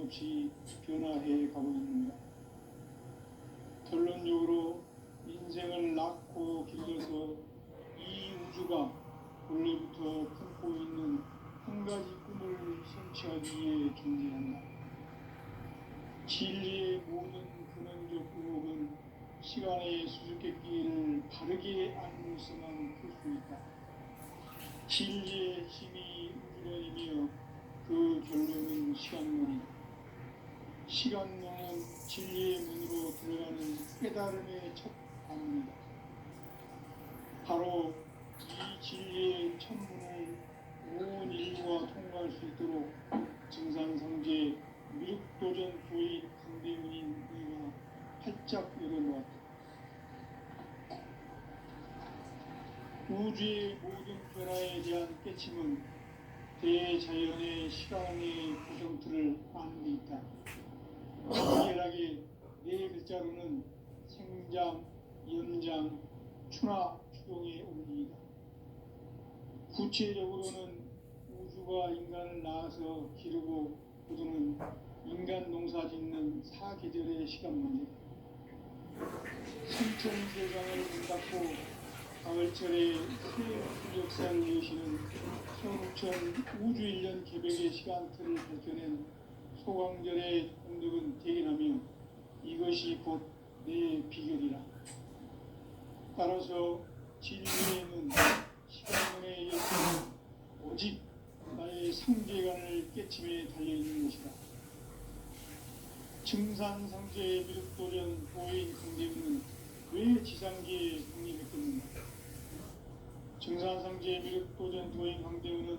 끊임없이 변화해 가고 있습니다. 결론적으로 인생을 낳고 길러서 이 우주가 원래부터 품고 있는 한 가지 꿈을 성취하기 위해 존재한다. 진리의 모든 근원적 의혹은 시간의 수수께끼를 바르게 알므로서만 풀 수 있다. 진리의 힘이 우주론이며 그 결론은 시간론이다. 시간론은 진리의 문으로 들어가는 깨달음의 첫 방문이다. 바로 이 진리의 첫 문을 온 인류가 통과할 수 있도록 증산성제 미륵도전 도인 강대문인 내가 활짝 열어놓았다. 우주의 모든 변화에 대한 깨침은 대자연의 시간의 구성틀을 아는 데 있다. 간결하게 네 글자로는 생장, 연장, 추나 추동의 원리이다. 구체적으로는 우주가 인간을 낳아서 기르고 거두는 인간 농사 짓는 사계절의 시간 문제다. 천천세상을 문닫고 가을철에 새 역사를 여시는 서울천 우주일년 개백의 시간틀을 밝혀낸 소강절의 공덕은 대견하며 이것이 곧 내 비결이라. 따라서 진리에는 시간론의 역사는 오직 나의 상제관을 깨침에 달려있는 것이다. 증산상제의 미륵도전 도인 강대문은 왜 지상계에 독립했겠는가? 증산상제의 미륵도전 도인 강대문은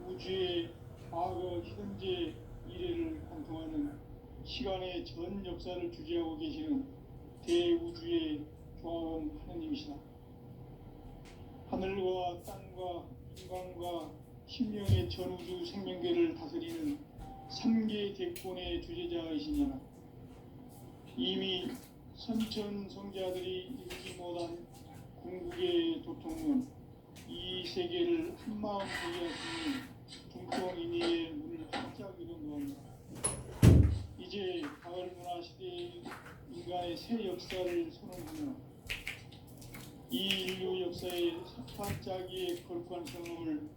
우주의 과거, 현재, 미래를 관통하는 시간의 전 역사를 주재하고 계시는 대우주의 조화원 하느님이시다. 하늘과 땅과 인간과 신명의 전우주 생명계를 다스리는 3개 대권의 주제자이시냐. 이미 선천성자들이 이루지 못한 궁극의 도통은 이 세계를 한마음 이해하시니 중통인의의 문을 활짝 열어놓았다. 이제 가을 문화 시대의 인간의 새 역사를 선언하며 이 인류 역사의 석판짜기의 거룩한 경험을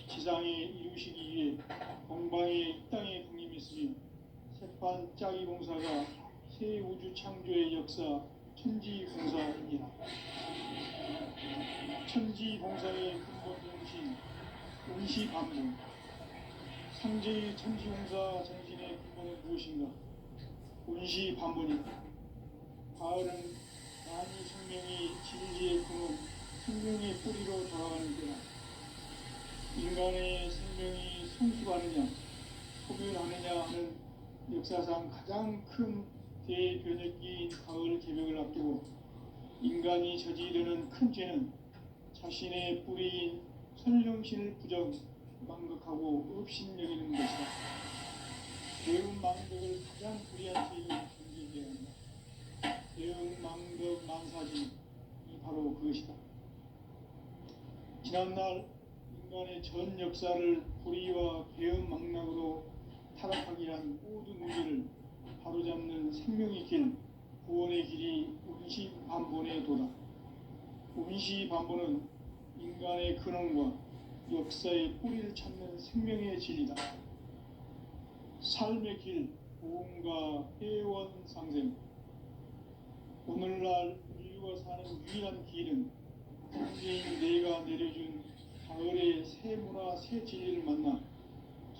지상에 이루시기 위해 동방의 이 땅에 강림했으며 세판짜기 공사가 새 우주 창조의 역사 천지공사입니다. 천지공사의 근본 정신 운시반문. 상제의 천지공사 정신의 근본은 무엇인가? 운시반문이다. 가을은 만유 생명이 진리의 근원, 생명의 뿌리로 돌아가는 때다. 인간의 생명이 성숙하느냐, 소멸하느냐 하는 역사상 가장 큰 대변혁기인 가을 개벽을 앞두고 인간이 저지르는 큰 죄는 자신의 뿌리인 설령신을 부정, 망극하고 업신여기는 것이다. 대응망덕을 가장 불의한 죄로 존재해야 한다. 대응망덕 만사진이 바로 그것이다. 지난날 인간의 전 역사를 불의와 대응망락으로 타락하게 한 모든 문제를 바로잡는 생명의 길, 구원의 길이 운시반본의 도다. 운시반본은 인간의 근원과 역사의 뿌리를 찾는 생명의 진리다. 삶의 길, 보험과 회원상생. 오늘날 인류가 사는 유일한 길은 현재인 내가 내려준 가을의 새 문화, 새 진리를 만나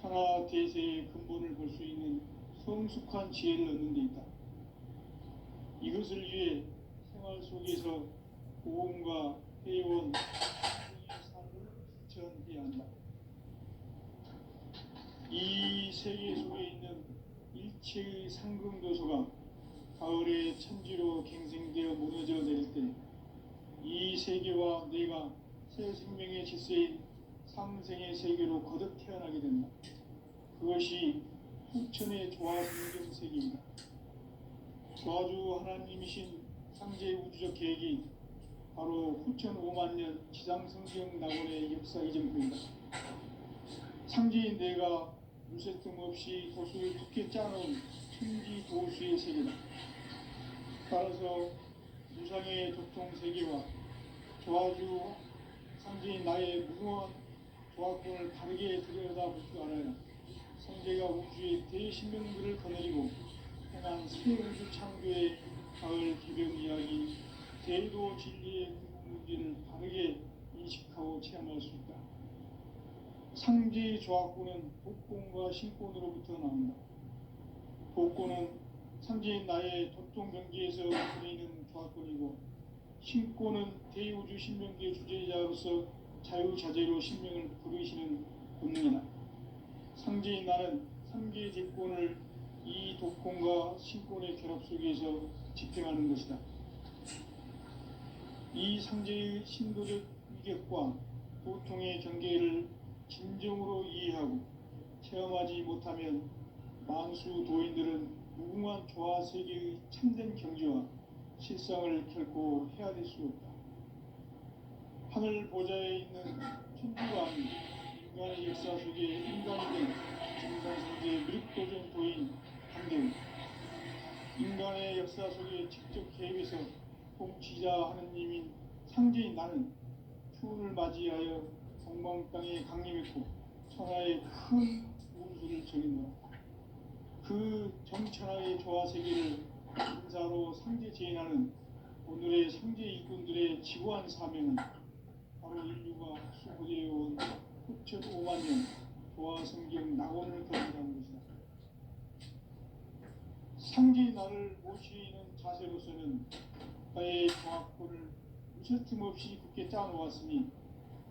천하대세의 근본을 볼 수 있는 성숙한 지혜를 얻는 데 있다. 이것을 위해 생활 속에서 보험과 회원, 삶을 실천해야 한다. 이 세계 속에 있는 일체의 상금도서가 가을의 천지로 갱생되어 무너져 내릴 때 이 세계와 내가 새 생명의 질서인 상생의 세계로 거듭 태어나게 된다. 그것이 후천의 조화성경 세계입니다. 조화주 하나님이신 상제 우주적 계획이 바로 후천 5만 년 지상성경 낙원의 역사 이전부이다. 상제인 내가 무쇠뜸 없이 도수를 깊게 짜놓은 천지 도수의 세계다. 따라서 무상의 도통 세계와 조화주 상제인 나의 무궁한 조화권을 바르게 들여다볼 줄 알아야 성제가 우주의 대신명들을 거느리고 행한 새 우주 창조의 가을 개벽 이야기, 대도 진리의 궁극문제를 바르게 인식하고 체험할 수 있다. 상제 조화권은 복권과 신권으로부터 나온다. 복권은 상제인 나의 도통 경계에서 보이는 조화권이고, 신권은 대우주 신명기의 주제자로서 자유자재로 신명을 부르시는 본능이다. 상제인 나는 상계 제권을 이 독권과 신권의 결합 속에서 집행하는 것이다. 이 상제의 신도적 위격과 보통의 경계를 진정으로 이해하고 체험하지 못하면 만수 도인들은 무궁한 조화 세계의 참된 경지와 실상을 결코 헤아릴 수 없다. 하늘 보좌에 있는 천주가 아닌 인간의 역사 속에 인간이 된 정상성제 미륵도전 도인 한대우, 인간의 역사 속에 직접 개입해서 통치자 하느님인 상제인 나는 추운을 맞이하여 동방 땅에 강림했고 천하의 큰 운수를 정했노라. 그 정천하의 조화 세계를 인사로 상제 제인하는 오늘의 상제 일꾼들의 지구한 사명은 바로 인류가 수고되어온 9,5만 년 조화 성경 낙원을 건설하는 것이다. 상제의 나를 모시는 자세로서는 나의 조화권을 무쇠틈 없이 굳게 짜놓았으니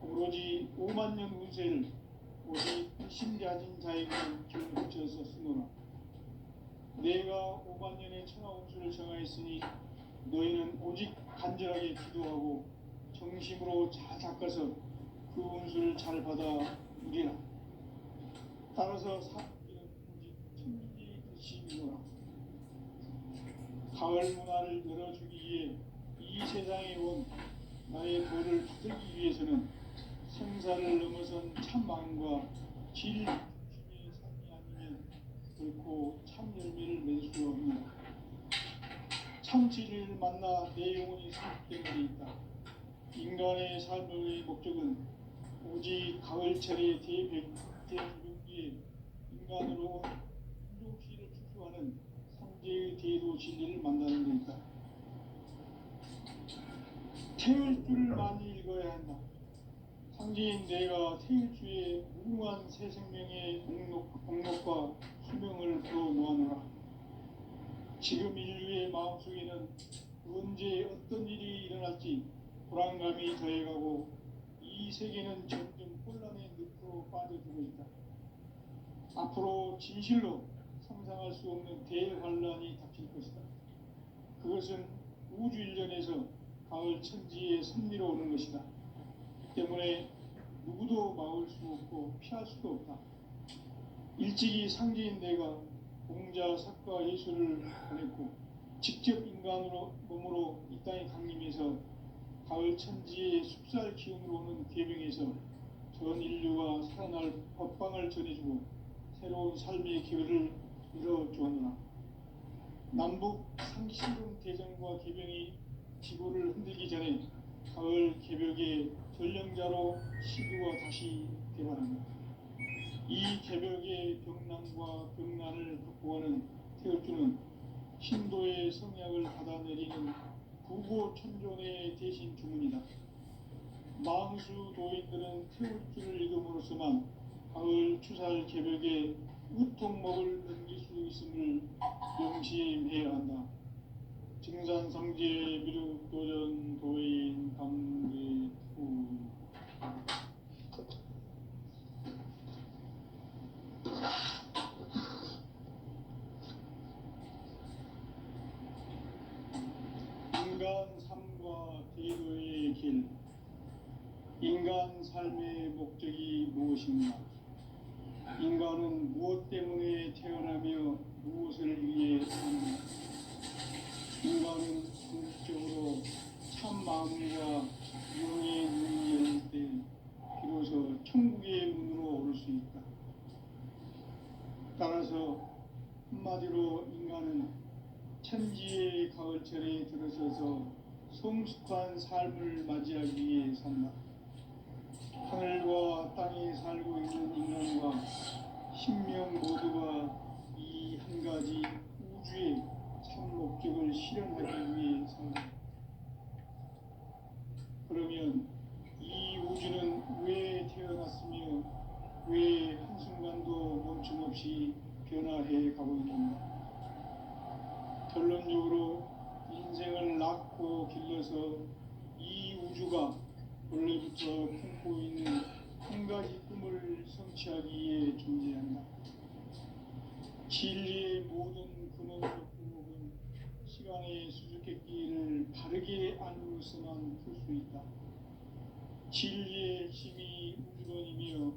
오로지 5만 년 운세를 오직 신자진 자에게만 기운 붙여서 쓰노라. 내가 5만 년의 천하 운수를 정하였으니 너희는 오직 간절하게 기도하고 정심으로 잘 닦아서 그 운수를 잘 받아 누리라. 따라서 사람들은 오직 천지 뜻이니라. 가을 문화를 열어주기 위해 이 세상에 온 나의 도를 받들기 위해서는 생사를 넘어선 참마음과 질 중심의 삶이 아니면 결코 참 열매를 맺을 수 없느니라. 참 진리를 만나 내 영혼이 성숙된 데 있다. 인간의 삶의 목적은 오직 가을철의 대변기에 인간으로 인종시를 추수하는 상제의 대도 진리를 만나는 데 있다. 태울 줄을 많이 읽어야 한다. 상제인 내가 태일주의 무궁한 새 생명의 목록과 수명을 풀어놓아노라. 지금 인류의 마음속에는 언제 어떤 일이 일어날지 불안감이 더해가고 이 세계는 점점 혼란의 늪으로 빠져들고 있다. 앞으로 진실로 상상할 수 없는 대환란이 닥칠 것이다. 그것은 우주 일전에서 가을 천지의 섭리로 오는 것이다. 때문에 누구도 막을 수 없고 피할 수도 없다. 일찍이 상제인 내가 공자, 석가, 예수를 보냈고 직접 인간으로 몸으로 이 땅에 강림해서 가을 천지의 숲살 기운으로 오는 계명에서 전 인류가 살아날 법방을 전해주고 새로운 삶의 기회를 열어주었노라. 남북 상시름 대전과 계명이 지구를 흔들기 전에 가을 개벽의 전령자로 시구가 다시 개발한다. 이 개벽의 병난과 병난을 극복하는 태울주는 신도의 성약을 받아내리는 구고천존의 대신 주문이다. 망수 도인들은 태울주를 읽음으로써만 가을 추살 개벽의 우통목을 넘길 수 있음을 명심해야 한다. 증산상제 미륵도전 도인 감리후. 인간 삶과 대도의 길. 인간 삶의 목적이 무엇인가? 인간은 무엇 때문에 태어나며 무엇을 위해 사는가? 인간은 궁극적으로 참 마음과 영의 눈이 열릴 때 비로소 천국의 문으로 오를 수 있다. 한마디로 인간은 천지의 가을철에 들어서서 성숙한 삶을 맞이하기 위해 산다. 하늘과 땅에 살고 있는 인간과 신명 모두가 이 한 가지 우주의 참 목적을 실현하기 위해 산다. 그러면 이 우주는 왜 태어났으며 왜 한순간도 멈춤없이 변화해 가고 있는가? 결론적으로 인생을 낳고 길러서 이 우주가 원래부터 품고 있는 한 가지 꿈을 성취하기 위해 존재한다. 진리의 모든 근원적 궁극은 시간의 수수께끼를 바르게 알고서만 풀 수 있다. 진리의 핵심이 우주론이며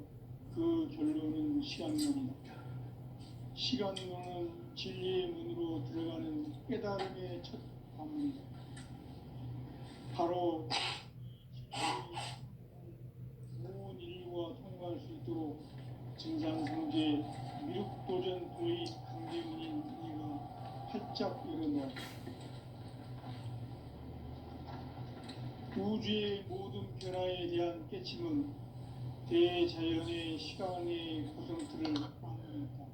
그 결론은 시간론이다. 시간론은 진리의 문으로 들어가는 깨달음의 첫 방문이다. 바로 온 인류가 통과할 수 있도록 증산성제 미륵도전 도의 강대문인 이가 활짝 열어놓았다. 우주의 모든 변화에 대한 깨침은 대자연의 시간의 구성틀을 만들었다.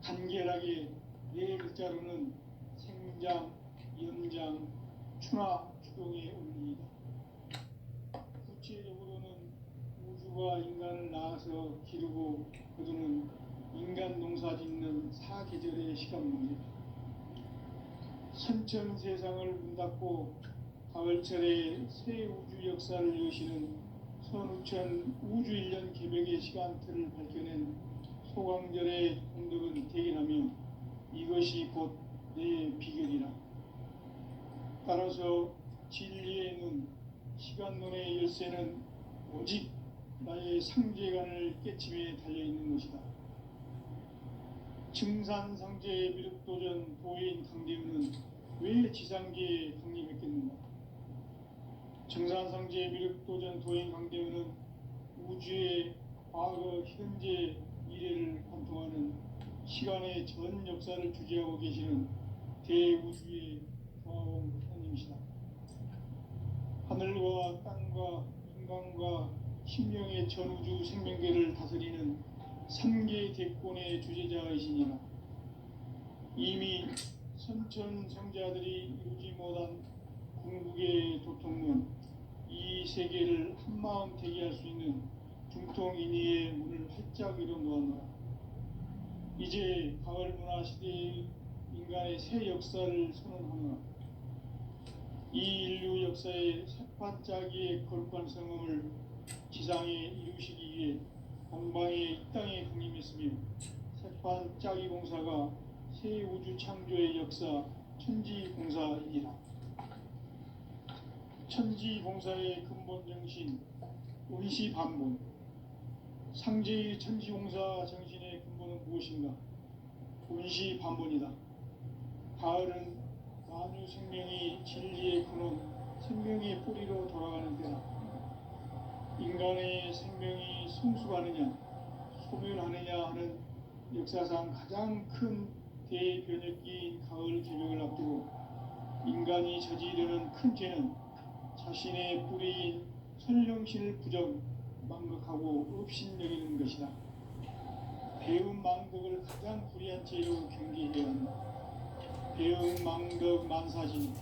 간결하게 네 글자로는 생장, 연장, 추나 추동의 원리이다. 구체적으로는 우주가 인간을 낳아서 기르고 거두는 인간 농사 짓는 사계절의 시간 문제다. 선천 세상을 문 닫고 가을철에 새 우주 역사를 여시는 선우천 우주 1년 개벽의 시간틀을 밝혀낸 소강절의 공덕은 대견하며 이것이 곧 내 비결이라. 따라서 진리의 눈, 시간론의 열쇠는 오직 나의 상제관을 깨침에 달려있는 것이다. 증산상제의 미륵도전 도인 강대우는 왜 지상계에 강림했겠는가? 증산상제의 미륵도전 도인 강대우는 우주의 과거, 현재, 미래를 관통하는 시간의 전 역사를 주재하고 계시는 대우주의 조화원 하나님이시다. 하늘과 땅과 인간과 신명의 전우주 생명계를 다스리는 3개 대권의 주재자이시니라. 이미 선천성자들이 이루지 못한 궁극의 도통문, 이 세계를 한마음 대기할 수 있는 중통인의의 문을 활짝 열어놓았노라. 이제 가을 문화 시대의 인간의 새 역사를 선언하노라. 이 인류 역사의 새반짝이의 거룩한 성음을 지상에 이루시기 위해 공방에 이 땅에 강림했으며 새반짝이 공사가 새 우주 창조의 역사 천지공사이니라. 천지공사의 근본 정신 원시반본, 상제의 천지공사 정신의 근본은 무엇인가? 원시반본이다. 가을은 만유 생명이 진리의 근원, 생명의 뿌리로 돌아가는 때다. 인간의 생명이 성숙하느냐, 소멸하느냐 하는 역사상 가장 큰 대변혁기인 가을 개벽을 앞두고 인간이 저지르는 큰 죄는 자신의 뿌리인 선령신을 부정, 망극하고 업신여기는 것이다. 배움 망덕을 가장 불의한 죄로 경계해야 한다. 배움 망덕 만사진이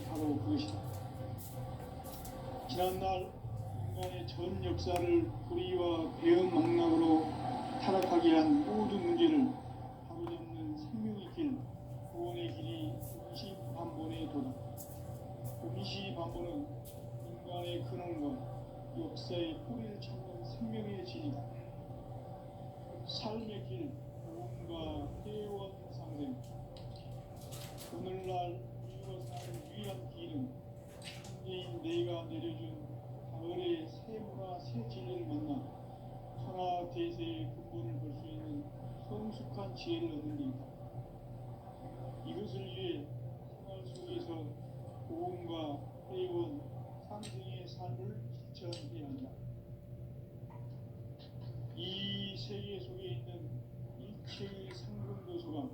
바로 그것이다. 지난날 인간의 전 역사를 불의와 배움 망락으로 타락하게 한 모든 문제를 바로잡는 생명의 길, 구원의 길이 원시반본의 도다. 원시반본은 인간의 근원과 역사의 뿌리를 찾는 생명의 진이다. 삶의 길, 구원과 회원 상생. 오늘날 우리가 사는 유일한 길은 천재인 내가 내려준 가을의 새 문화 새 진리를 만나 천하 대세의 근본을 볼 수 있는 성숙한 지혜를 얻는 길이다. 이것을 위해 생활 속에서 고음과 회원, 상생의 삶을 실천해야 한다. 이 세계 속에 있는 일체의 상근도서가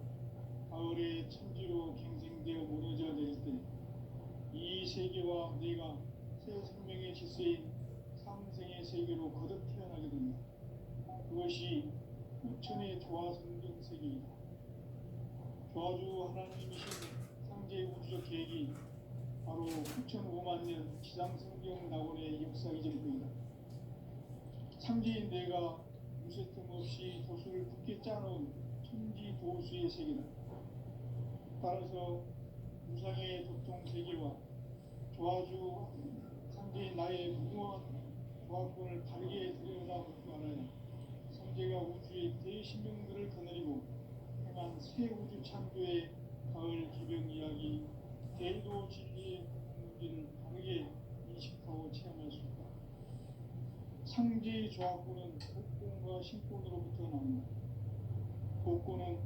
가을의 천지로 갱생되어 무너져 내릴 때 이 세계와 내가 새 생명의 질서인 상생의 세계로 거듭 태어나게 됩니다. 그것이 우천의 조화성경 세계이다. 조화주 하나님이신 상제 우주적 계획이 바로 9,5만 년 지상성경 낙원의 역사이질 뿐이다. 상제인 내가 무쇠틈 없이 도수를 굳게 짜놓은 천지 도수의 세계다. 따라서 무상의 도통 세계와 조화주 상제인 나의 무궁한 조화권을 바르게 들여다볼 줄 알아야 상제가 우주의 대신명들을 거느리고 행한 새 우주 창조의 가을 개벽 이야기, 대도 진리의 공기를 바르게 인식하고 체험할 수 있다. 상제의 조화권은 복권과 신권으로부터 나온다. 복권은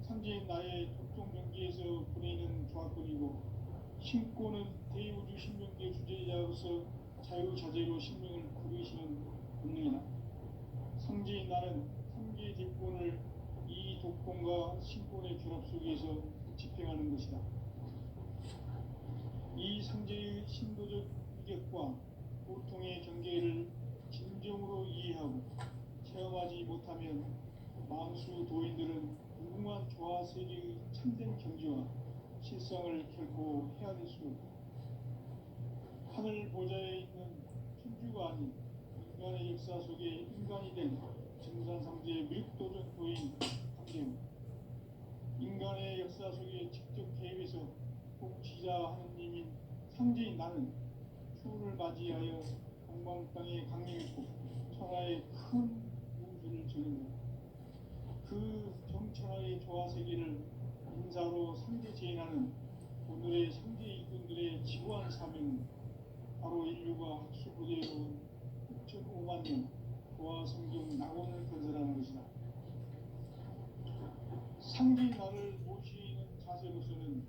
상제인 나의 독종 명기에서 보내는 조화권이고, 신권은 대우주 신명계 주제자로서 자유자재로 신명을 부르시는 본능이다. 상제인 나는 상제의 대권을 이 독권과 신권의 결합 속에서 집행하는 것이다. 이 상제의 신도적 위격과 고통의 경계를 진정으로 이해하고 체험하지 못하면 망수 도인들은 무궁한 조화 세계의 참된 경지와 실상을 결코 헤아릴 수 없다. 하늘 보좌에 있는 천주가 아닌 인간의 역사 속에 인간이 된 증산상제의 밀도적 도인 상제우, 인간의 역사 속에 직접 개입해서 통치자 하느님인 상제인 나는 추운을 맞이하여 동방 땅에 강림했고 천하의 큰 우주를 전했다. 그 정천하의 조화 세계를 인사로 상제 제인하는 오늘의 상제 일꾼들의 지구한 사명은 바로 인류가 학수 부대해온 6,500만 년 조화 성경 낙원을 건설하는 것이다. 상제인 나를 모시는 자세로서는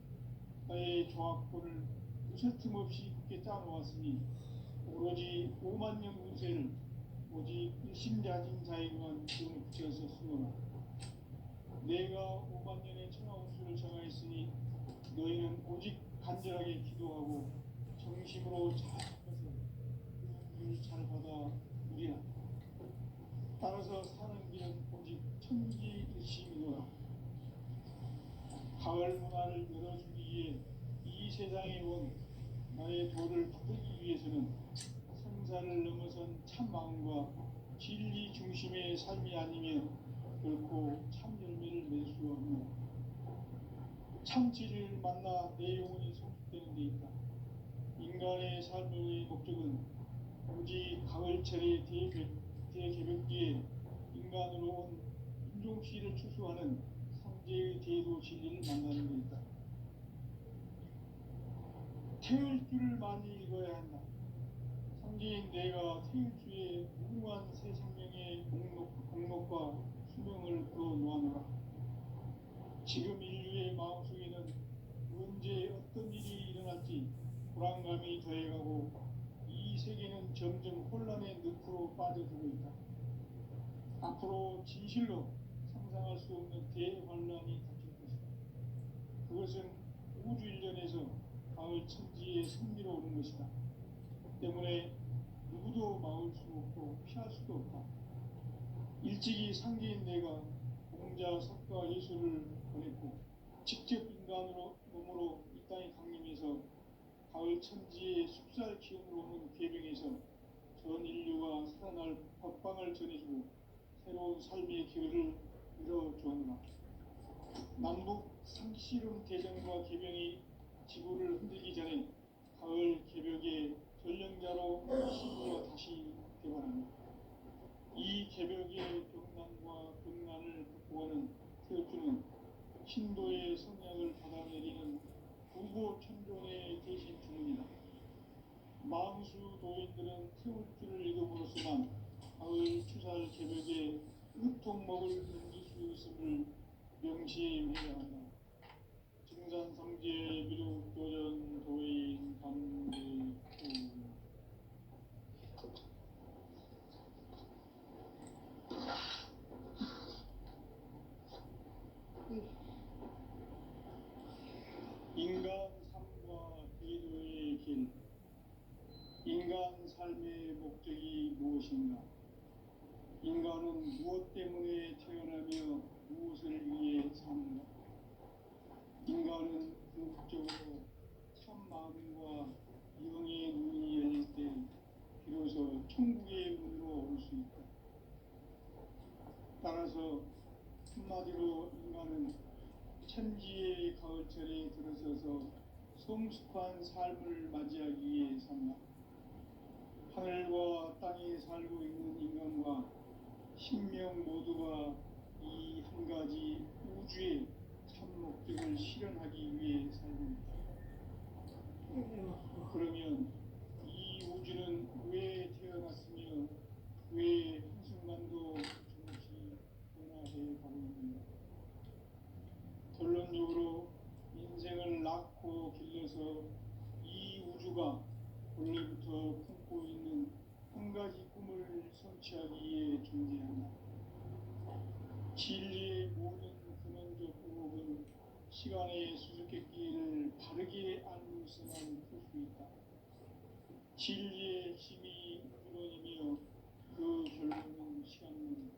나의 조합권을 무쇠틈 없이 굳게 짜놓았으니 오로지 5만 년 운세를 오직 일심자진 자에게만 기운을 붙여서 쓰노라. 내가 5만 년의 천하운수를 정하였으니 너희는 오직 간절하게 기도하고 정심으로 잘해서 그를 잘 받아 누리라. 따라서 사는 길은 오직 천지일심이노라. 가을 문화를 열어주기 위해 이 세상에 온 나의 도를 받기 위해서는 생사를 넘어선 참 마음과 진리 중심의 삶이 아니면 결코 참 열매를 맺을 수 없노라. 참 진리를 만나 내 영혼이 성숙되는 데 있다. 인간의 삶의 목적은 오직 가을철의 대개벽기에 인간으로 온 인종씨를 추수하는 상제의 대도 진리를 만나는 데 있다. 태을 줄을 많이 읽어야 한다. 상제인 내가 태을 주에 무궁한 새 생명의 공록과 수명을 끌어놓아노라. 지금 인류의 마음속에는 언제 어떤 일이 일어날지 불안감이 더해가고 이 세계는 점점 혼란의 늪으로 빠져들고 있다. 앞으로 진실로 상상할 수 없는 대환란이 닥칠 것이다. 그것은 우주 일련에서 가을 천지의 승리로 오는 것이다. 때문에 누구도 막을 수 없고 피할 수도 없다. 일찍이 상제인 내가 공자, 석가, 예수를 보냈고 직접 인간으로 몸으로 이 땅에 강림해서 가을 천지의 숲살 기운으로 오는 계병에서 전 인류가 살아날 법방을 전해주고 새로운 삶의 기회를 열어주었노라. 남북 상씨름 대전과 계병이 지구를 흔들기 전에 가을 개벽의 전령자로 시기가 다시 개발합니다. 이 개벽의 벽난과 벽난을 극복하는 태엽주는 신도의 성약을 받아내리는 구보 천존의 대신 주문이다. 망수 도인들은 태울주를 읽음으로써만 가을 추살 개벽에 으통먹을 넘길 수 있음을 명시해 회장한다. 증산성제 미륵 도전 도인 감대구 인간 삶의 목적이 무엇인가? 인간은 무엇 때문에 태어나며 무엇을 위해 사는가? 인간은 궁극적으로 참 마음과 영의 눈이 열릴 때 비로소 천국의 문으로 올 수 있다. 따라서 한마디로 인간은 천지의 가을철에 들어서서 성숙한 삶을 맞이하기 위해 산다. 하늘과 땅에 살고 있는 인간과 신명 모두가 이 한 가지 우주의 참 목적을 실현하기 위해 살고 있다. 그러면 이 우주는 왜 태어났으며 왜 한순간도 조금씩 변화해 가고 있는가? 결론적으로 인생을 낳고 길러서 이 우주가 원래부터 품고 있는 한 가지 꿈을 성취하기 위해 존재한다. 진리의 모든 근원적 의혹은 시간의 수수께끼를 바르게 알고서만 풀 수 있다. 진리의 핵심이 우주론이며 그 결론은 시간론이다.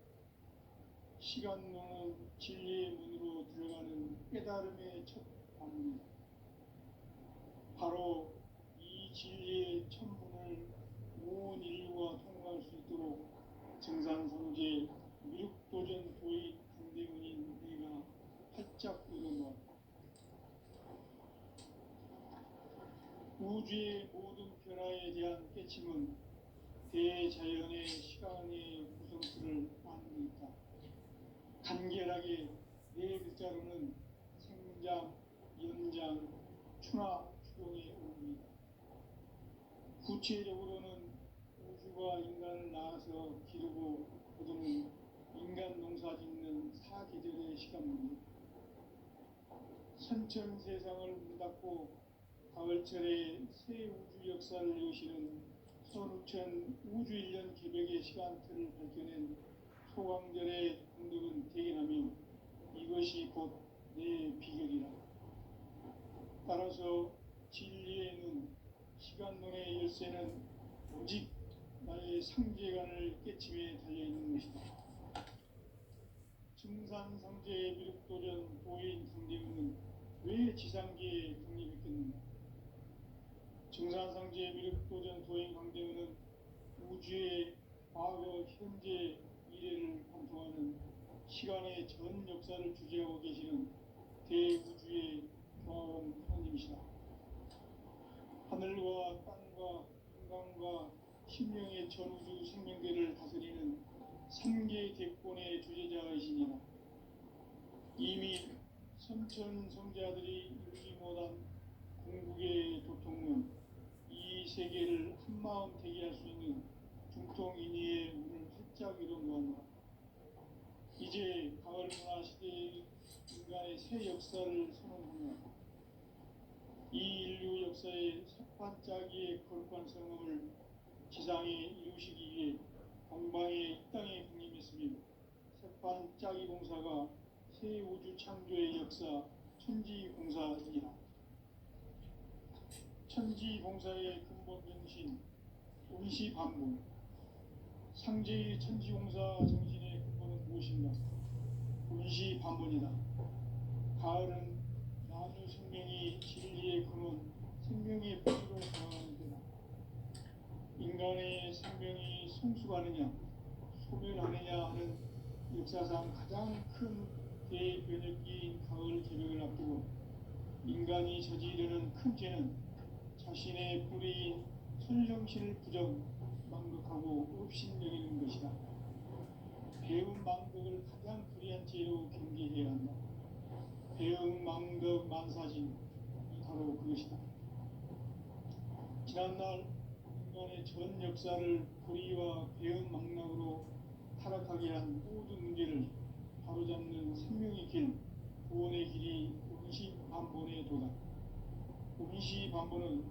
시간론은 진리의 문으로 들어가는 깨달음의 첫 방문이다. 바로 이 진리의 천문을 온 인류가 통과할 수 있도록 증산성제 미륵도전 도인 강대문인 내가 활짝 열어놓았다. 우주의 모든 변화에 대한 깨침은 대자연의 시간의 구성틀을 안고 있다. 간결하게 네 글자로는 생장, 연장, 추나 추동의 의미이다. 구체적으로는 우주가 인간을 낳아서 기르고 거두는 인간 농사 짓는 사계절의 시간입니다. 선천 세상을 문닫고 가을철에 새 우주 역사를 여시는 선우천 우주 1년 개벽의 시간틀을 밝혀낸 소강절의 공덕은 대견하며 이것이 곧 내 비결이라. 따라서 진리의 눈, 시간론의 열쇠는 오직 나의 상제관을 깨침에 달려있는 것이다. 증산성제의 미륵도전 도인 강대문은 왜 지상계에 독립했겠는가? 증산성제의 미륵도전 도인 강대문은 우주의 과거, 현재, 미래를 관통하는 시간의 전 역사를 주재하고 계시는 대우주의 경화원 하나님이시다. 하늘과 땅과 인간과 신명의 전우주 생명계를 다스리는 삼계 대권의 주제자이시니라. 이미 선천 성자들이 이루지 못한 궁극의 도통은 이 세계를 한마음 되게 할 수 있는 중통인의의 문을 활짝 열어놓았노라. 이제 가을 문화 시대의 인간의 새 역사를 선언하며 이 인류 역사의 셋반짜기의 거룩한 성공을 지상에 이루시기 위해 동방의 이 땅에 군림했으며 셋반짜기 공사가 새 우주 창조의 역사 천지공사이라. 천지공사의 근본 정신 운시반본. 상제의 천지공사 정신의 근본은 무엇인가? 운시반본이다. 가을은 나누 생명이 진리의 근원, 생명의 뿌리로 돌아가는 때다. 인간의 생명이 성숙하느냐, 소멸하느냐 하는 역사상 가장 큰 대변혁기인 가을 개벽을 앞두고 인간이 저지르는 큰 죄는 자신의 뿌리인 선정신을 부정, 망극하고 업신여기는 것이다. 배운 망극을 가장 불의한 죄로 경계해야 한다. 배응, 망덕, 만사진, 바로 그것이다. 지난날 인간의 전 역사를 불의와 배응, 망락으로 타락하게 한 모든 문제를 바로잡는 생명의 길, 구원의 길이 운시반본에 도다. 운시반본은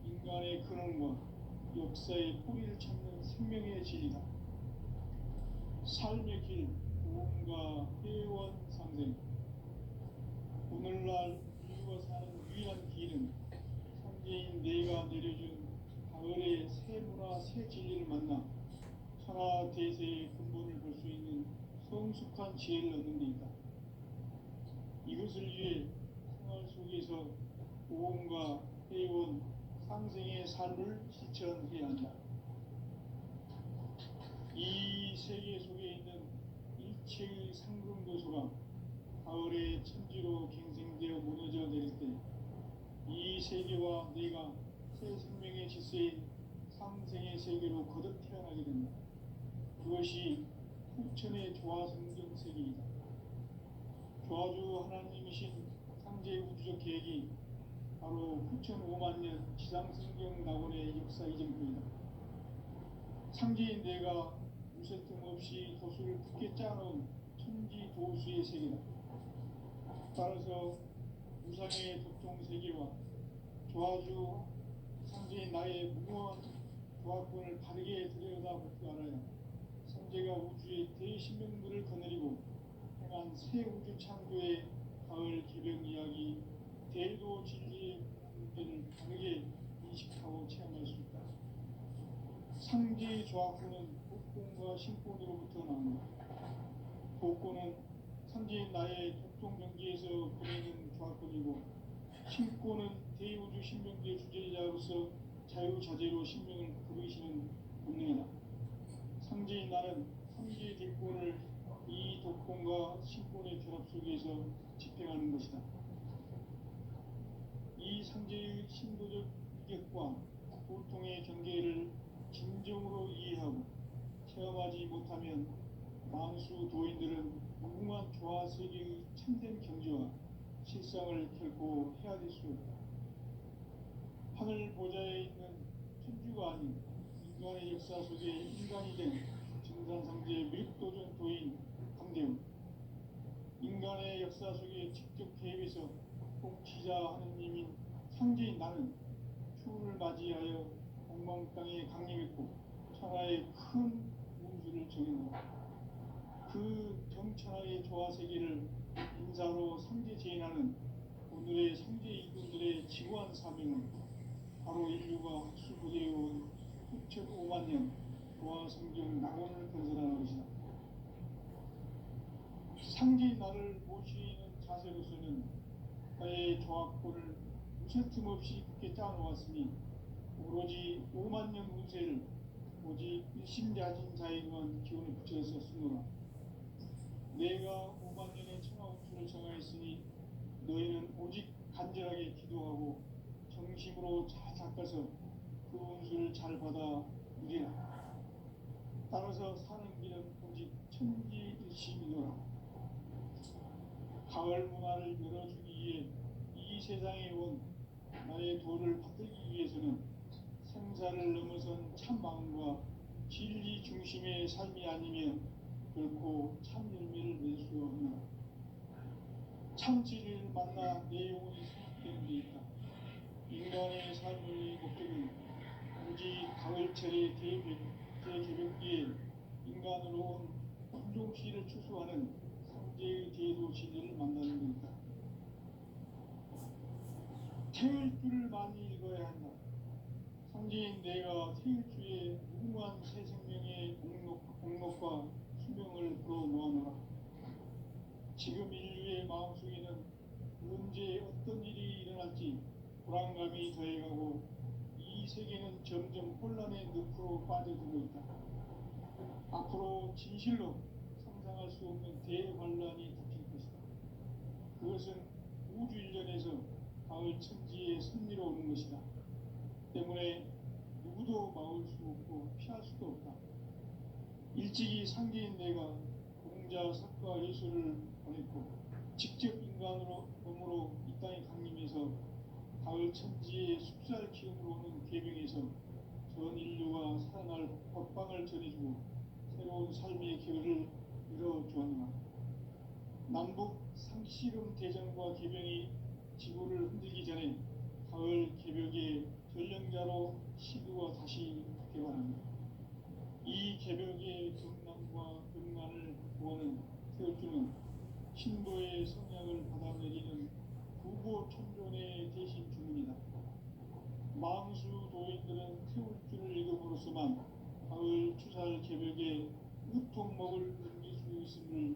인간의 근원과 역사의 뿌리를 찾는 생명의 진리다. 삶의 길, 구원과 회원 상생. 오늘날 인류가 사는 유일한 길은 상제인 내가 내려준 가을의 새 문화 새 진리를 만나 천하 대세의 근본을 볼 수 있는 성숙한 지혜를 얻는 데 있다. 이것을 위해 생활 속에서 보험과 회원, 상생의 삶을 실천해야 한다. 이 세계 속에 있는 일체의 상승도소가 가을의 천지로 갱생되어 무너져 내릴 때 이 세계와 내가 새 생명의 질서인 상생의 세계로 거듭 태어나게 된다. 그것이 후천의 조화성경 세계이다. 조화주 하나님이신 상제 우주적 계획이 바로 후천 5만 년 지상성경 낙원의 역사 이전입니다. 상제인 내가 무쇠 틈 없이 도수를 굳게 짜놓은 천지 도수의 세계다. 따라서 우상의 도통 세계와 조화주 상제인 나의 무모한 조화권을 바르게 들여다볼 줄 알아야 상제가 우주의 대신명들을 거느리고 행한 새 우주 창조의 가을 개변 이야기, 대도 진리의 문제를 바르게 인식하고 체험할 수 있다. 상제의 조화권은 복권과 신권으로부터 나온다. 복권은 상제인 나의 독통 경지에서 보내는 조화권이고, 신권은 대우주 신명기의 주제자로서 자유자재로 신명을 부르시는 본능이다. 상제인 나는 상제의 대권을 이 독권과 신권의 결합 속에서 집행하는 것이다. 이 상제의 신도적 위격과 고통의 경계를 진정으로 이해하고 체험하지 못하면 만수 도인들은 무궁한 조화 세계의 참된 경지와 실상을 결코 헤아릴 수 없다. 하늘 보좌에 있는 천주가 아닌 인간의 역사 속에 인간이 된 증산상제의 밀도전 도인 강대훈, 인간의 역사 속에 직접 개입해서 통치자 하느님인 상제인 나는 추운을 맞이하여 공망 땅에 강림했고 천하의 큰 운수를 정해놓았다. 그 정천하의 조화 세계를 인사로 상제 제인하는 오늘의 상제 일꾼들의 지구한 사명은 바로 인류가 학수부대해온 후천 5만 년 조화 성경 낙원을 건설하는 것이다. 상제인 나를 모시는 자세로서는 나의 조화권을 무쇠틈 없이 굳게 짜놓았으니 오로지 5만 년 운세를 오직 일심야진 자에게만 기운을 붙여서 쓰노라. 내가 5만 년의 천하 운수를 정하였으니 너희는 오직 간절하게 기도하고 정심으로 잘 닦아서 그 운수를 잘 받아 누리라. 따라서 사는 길은 오직 천지일심이노라. 가을 문화를 열어주기 위해 이 세상에 온 나의 도를 받들기 위해서는 생사를 넘어선 참 마음과 진리 중심의 삶이 아니면 결코 참 열매를 낼 수 없노라. 참 진리를 만나 내 영혼이 성숙되는 데 있다. 인간의 삶의 목적은 오직 가을철의 대개벽기에 인간으로 온 운종시를 추수하는 상제의 대도 진리를 만나는 데 있다. 태일주를 많이 읽어야 한다. 상제인 내가 태일주의 무궁한 새 생명의 공록과 수명을 불어놓아노라. 지금 인류의 마음속에는 언제 어떤 일이 일어날지 불안감이 더해가고 이 세계는 점점 혼란의 늪으로 빠져들고 있다. 앞으로 진실로 상상할 수 없는 대환란이 닥칠 것이다. 그것은 우주 일련에서 가을 천지에 선미로 오는 것이다. 때문에 누구도 막을 수 없고 피할 수도 없다. 일찍이 상제인 내가 공자, 석가, 예수를 보냈고 직접 인간으로 몸으로 이 땅에 강림해서 가을 천지의 숲살 기운으로 오는 계명에서 전 인류가 살아날 법방을 전해주고 새로운 삶의 길을 열어주었노라. 남북 상씨름 대전과 개병이 지구를 흔들기 전에 가을 개벽의 전령자로 시드와 다시 개발합니다. 이 개벽의 경남과 금난을 구하는 태어주는 신도의 성향을 받아내리는 부보 천존의 대신 주문이다. 망수 도인들은 태울 줄을 읽음으로써만 가을 추살 개벽에 우통먹을 넘길 수 있음을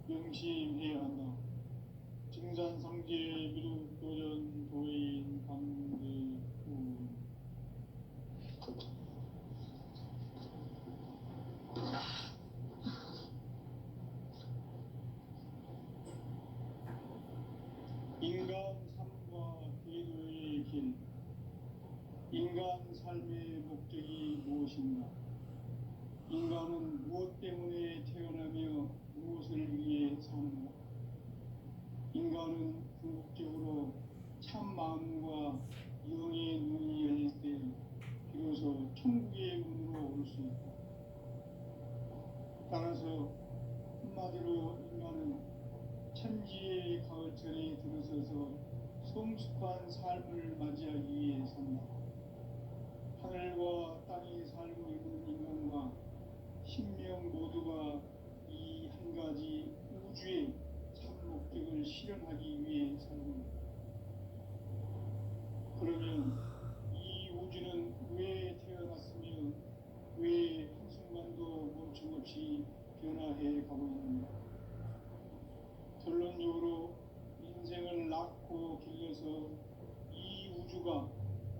명심해야 한다. 증산상제 미륵도전 도인 강대우. 인간 삶과 궤도의 길. 인간 삶의 목적이 무엇인가? 인간은 무엇 때문에 태어나며 무엇을 위해 사는가? 인간은 궁극적으로 참 마음과 영의 눈이 열릴 때 비로소 천국의 문으로 올 수 있다. 따라서 한마디로 인간은 천지의 가을철에 들어서서 성숙한 삶을 맞이하기 위해 산다. 하늘과 땅에 살고 있는 인간과 신명 모두가 이 한 가지 우주의 참 목적을 실현하기 위해 살고 있다. 그러면 이 우주는 왜 태어났으며 왜 한순간도 멈춤없이 변화해 가고 있는가? 결론적으로 인생을 낳고 길러서 이 우주가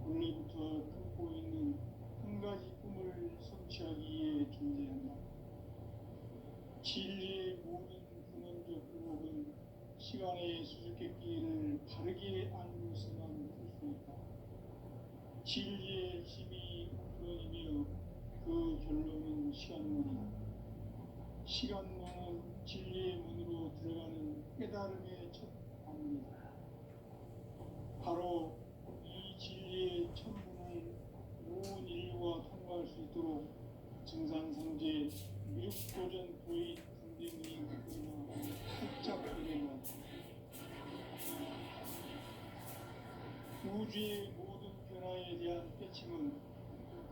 원래부터 품고 있는 한 가지 꿈을 성취하기 위해 존재한다. 진리의 모든 근원적 의혹은 시간의 수수께끼를 바르게 알고서만 풀 수 있다. 진리의 힘이 우주론이며 그 결론은 시간론이다. 시간론은 진리의 문으로 들어가는 깨달음의 첫 방문이다. 바로 이 진리의 첫 문을 온 인류가 통과할 수 있도록 증산상제 미륵도전 도인 강대문이 그러나 살짝 변해왔다. 우주의 모든 변화에 대한 깨침은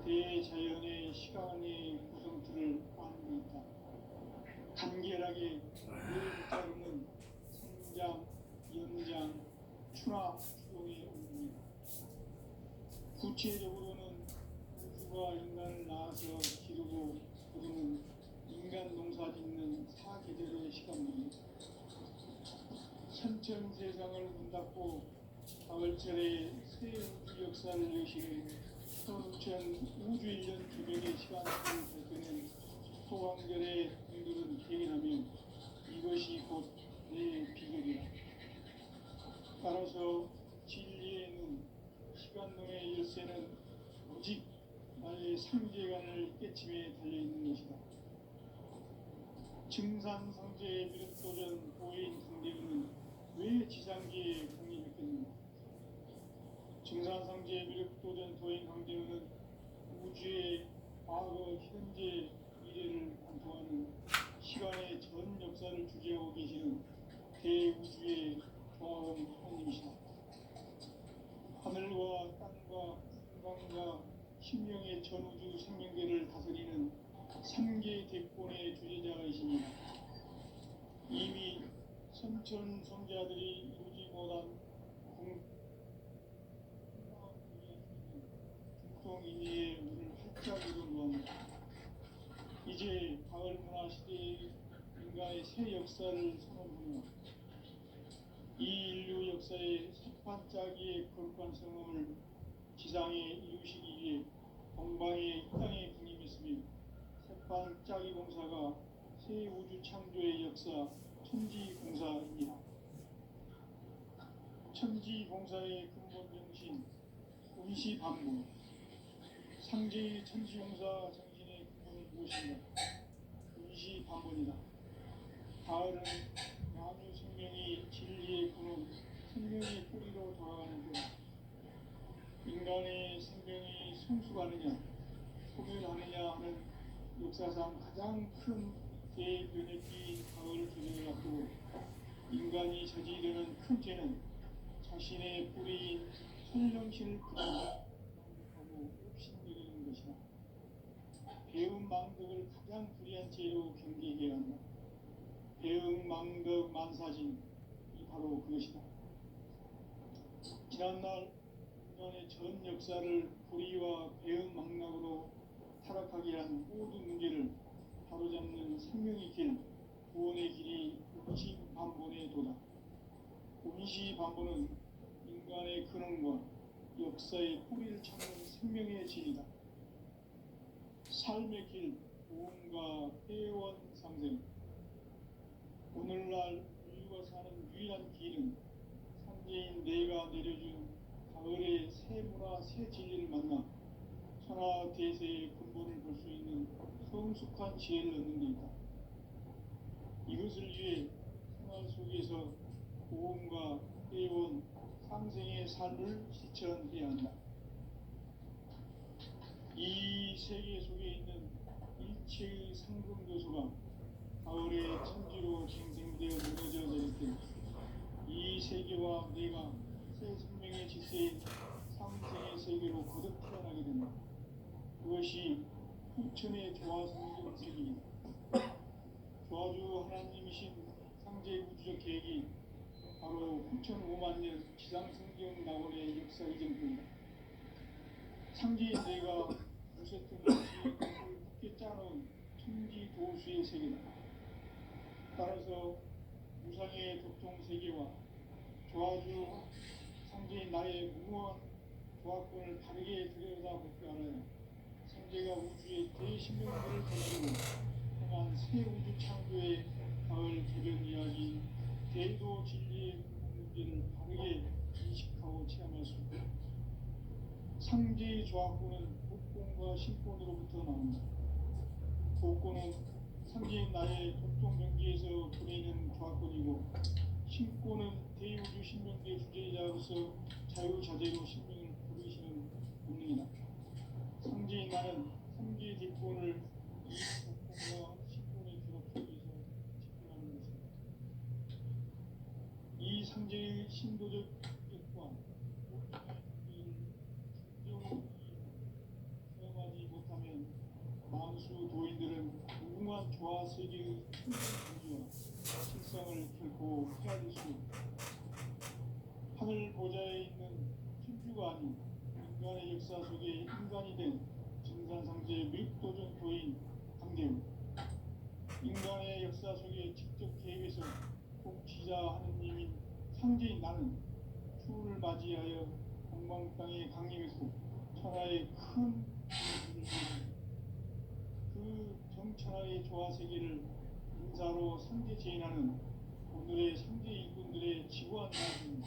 대자연의 시간의 구성틀을 안고 있다. 간결하게 그 자름은 성장, 연장, 추나 추동의 온입니다. 구체적으로는 우주가 인간을 낳아서 기르고 거두는 인간 농사 짓는 사계절의 시간입니다. 천천 세상을 문 닫고 가을철에 새 우주 역사를 여시는 천천 우주 1년 기백의 시간을 발견한 소강절의 분들은 대견하며 이것이 곧 내 비결이다. 따라서 진리의 눈, 시간론의 열쇠는 오직 나의 상제관을 깨침에 달려있는 것이다. 증산상제의 미륵도전 도인 강대문은 왜 지상계에 공립했겠는가? 증산상제의 미륵도전 도인 강대문은 우주의 과거, 현재, 미래를 관통하는 시간의 전 역사를 주재하고 계시는 대우주의 조화원 하나님이시다. 하늘과 땅과 인간과 신명의 전우주 생명계를 다스리는 3개 대권의 주제자이십니다. 이미 선천 성자들이 이루지 못한 중통인의의 문을 활짝 열어놓았다. 이제 가을 문화 시대의 인간의 새 역사를 선언하며 이 인류 역사의 색반짝이의 거룩한 성험을 지상에 이루시기 위해 동방의 이 땅에 군림했으며 색반짝이 공사가 새 우주 창조의 역사 천지공사입니다. 천지공사의 근본 정신 운시반복. 상제의 천지공사 정신의 근본은 무엇인가? 운시반복이다. 가을은 만유 생명이 진리의 근원, 생명의 뿌리로 돌아가는 것. 인간의 생명이 성숙하느냐, 소멸하느냐 하는 역사상 가장 큰 대변혁기 가을 계절을 갖고 인간이 저지르는 큰 죄는 자신의 뿌리인 선령신을 부정하고 옵신여기는 것이다. 배은망덕을 가장 불의한 죄로 경계해야 한다. 배은망덕 만사진이 바로 그것이다. 지난날 인간의 전 역사를 불의와 배은망락으로 타락하게 한 모든 문제를 바로잡는 생명의 길, 구원의 길이 운시반본에 도다. 운시반본은 인간의 근원과 역사의 뿌리를 찾는 생명의 진이다. 삶의 길, 구원과 회원 상생. 오늘날 우리가 사는 유일한 길은 삼재인 내가 내려준 가을의 새 문화 새 진리를 만나 천하 대세의 근본을 볼 수 있는 성숙한 지혜를 얻는 데 있다. 이것을 위해 생활 속에서 고음과 회원, 상생의 삶을 실천해야 한다. 이 세계 속에 있는 일체의 상금 교수가 가을의 천지로 갱생되어 무너져 내릴 때 이 세계와 내가 새 생명의 질서인 상생의 세계로 거듭 태어나게 된다. 그것이 후천의 조화성경 세계이다. 조화주 하나님이신 상제 우주적 계획이 바로 후천 5만 년 지상성경 낙원의 역사 이전입니다. 상제인 내가 무쇠등을 굳게 짜놓은 천지 도수의 세계다. 따라서 무상의 도통 세계와 조화주 상제인 나의 무모한 조합권을 바르게 들여다볼 줄 알아야 상제가 우주의 대신명들을 던지고 행한 새 우주 창조의 가을 개변 이야기, 대도 진리의 문제를 바르게 인식하고 체험할 수 있다. 상제의 조합권은 복권과 신권으로부터 나온다. 복권은 상제인 나의 도통 경기에서 보내는 조합권이고, 신권은 대우주 신명계 주제자로서 자유자재로 신명을 부르시는 본능이다. 상제인 나는 3개 뒷권을 이 복권과 신권의 결합 속에서 집행하는 것입니다. 이 상제의 신도적 역과 복권의 경계를 체험하지 못하면 만수 도인들은 무궁한 조화 세계의 천지와 실상을 결코 헤아릴 수 없다. 하늘 보좌에 있는 천주가 아닌 인간의 역사 속에 인간이 된 증산상제의 밀도전 도인 강대우. 인간의 역사 속에 직접 계획해서 통치자 하느님인 상제인 나는 추후를 맞이하여 동방 땅에 강림했고 천하의 큰 그 정천하의 조화 세계를 인사로 상제 제인하는 오늘의 상제 일꾼들의 지구한 나라는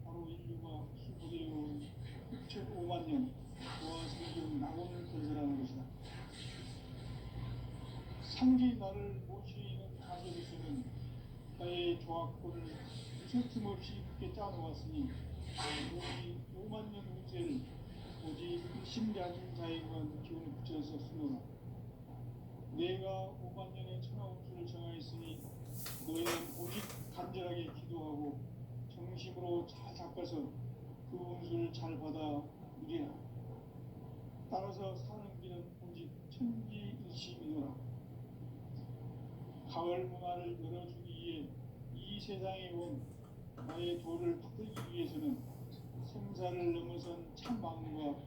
바로 인류가 수부되어온 6,5만 년 조화 세계의 낙원을 건설하는 것이다. 상제인 나를 모시는 가족에서는 나의 조합권을 무슨 없이 굳게 짜놓았으니 오직 5만 년 운세를 오직 심자진 자에게만 기운을 붙여서 쓰노라. 내가 5만 년의 천하 운수를 정하였으니 너희는 오직 간절하게 기도하고 정심으로 잘 닦아서 그 운수를 잘 받아 누리라. 따라서 사는 길은 오직 천지일심이노라. 가을 문화를 열어주기 위해 이 세상에 온 나의 도를 받들기 위해서는 생사를 넘어선 참 마음과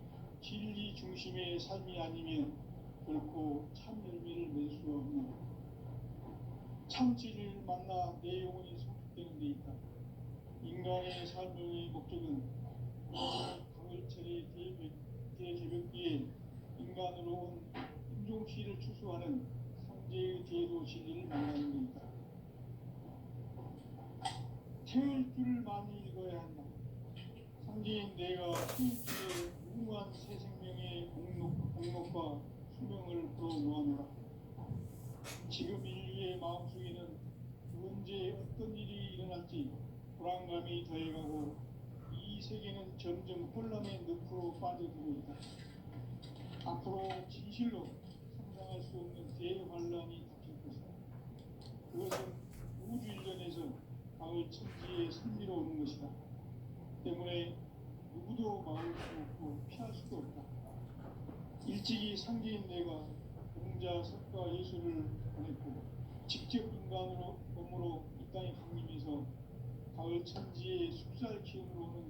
진리 중심의 삶이 아니면 결코 참 열매를 맺을 수 없는 참 진리를 만나 내 영혼이 성숙되는 데 있다. 인간의 삶의 목적은 가을철의 대개벽기에 인간으로 온 인종시를 추수하는 상제의 제도 진리를 만나는 데 있다. 태울 줄을 많이 읽어야 한다. 상제인 내가 태울 줄에 무궁한 새 생명의 공록과 수명을 불어모아노라. 지금 인류의 마음속에는 언제 어떤 일이 일어날지 불안감이 더해가고 이 세계는 점점 혼란의 늪으로 빠져들고 있다. 앞으로 진실로 상상할 수 없는 대환란이 닥칠 것이다. 그것은 우주 일전에서 가을 천지의 선비로 오는 것이다. 때문에 누구도 막을 수 없고 피할 수도 없다. 일찍이 상제인 내가 공자, 석가, 예수를 보냈고 직접 인간으로 몸으로 이 땅에 강림해서 가을 천지의 숲살 기운으로 오는